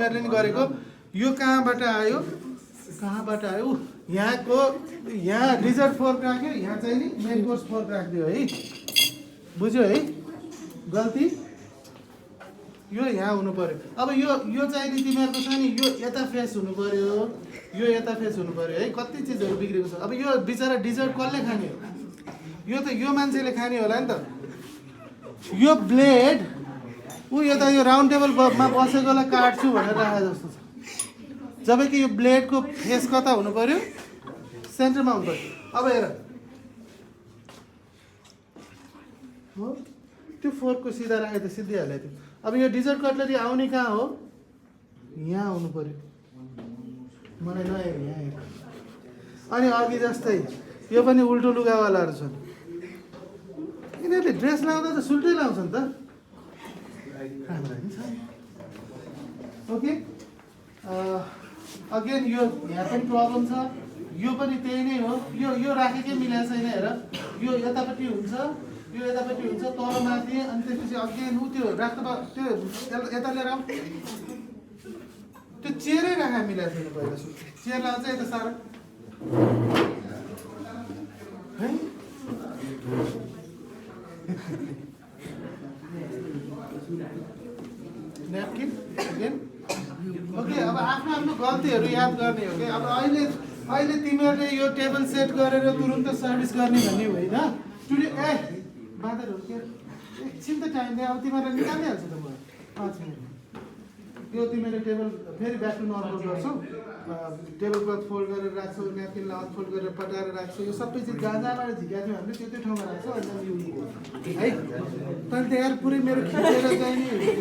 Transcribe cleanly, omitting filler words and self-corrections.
तिमीहरूले नि गरेको यो कहाँबाट आयो यहाँको यहाँ रिजर्भ फोर्क राख्यो यहाँ चाहिँ नि मेन कोर्स फोर्क राखिदियो है बुझ्यो है गल्ती यो यहाँ हुनु पर्यो अब यो चाहिँ नि तिमीहरूको छ नि यो यता फेस हुनु पर्यो यो यता फेस हुनु पर्यो है कति चिजहरू बिग्रेको छ अब यो बिचरा डिजर्ट कसले खाने हो यो त यो मान्छेले खाने होला नि त यो ब्लेड ऊ यता यो राउन्ड टेबलमा बसेकोलाई काट्छु भनेर राखे जस्तो छ जबकि यो ब्लेडको फेस कता हुनु पर्यो सेन्टरमा हुनु पर्यो अब हेर हो त्यो फोर्कको सिधा राखे त सिद्धै हाल्यो त्यो अब यो डिजर्ट कटलरी आउने कहाँ हो यहाँ आउनु पर्यो मलाई नहेर यहाँ हेर अनि अघि जस्तै यो पनि उल्टो लुगावालाहरू छन् यिनीहरूले ड्रेस लाउँदा त सुल्टै लाउँछ नि त ओके अगेन यो यहाँ पनि प्रब्लम छ यो पनि त्यही नै हो यो राखेकै मिलाएको छैन हेर यो यतापट्टि हुन्छ यो यतापट्टि हुन्छ तल माथि अनि त्यसपछि अगेन त्यो राख्दा त्यो यता लिएर आऊ त्यो चेयरै राखा मिलाएको छैन पहिला चेयर लाउँछ यता साह्रो है न्यापकिन अगेन ओके अब आफ्नो आफ्नो गल्तीहरू याद गर्ने हो कि अब अहिले तिमीहरूले यो टेबल सेट गरेर तुरुन्त सर्भिस गर्ने भन्ने होइन टुडे बाँदरहरू के एकछिन त टाइम दिए अब तिमीहरूले निकालिहाल्छ त म 5 मिनट यो तिमीले टेबल फेरि ब्याक टु नर्मल गर्छौ टेबल क्लथ फोल्ड गरेर राख्छौ न्यापकिनलाई अनफोल्ड गरेर पटाएर राख्छौ यो सबै चिज जहाँ जहाँबाट झिक्या थियो हामीले त्यो ठाउँमा राख्छौ अनि है तैँले त यार पुरै मेरो खिचेर चाहिँ नि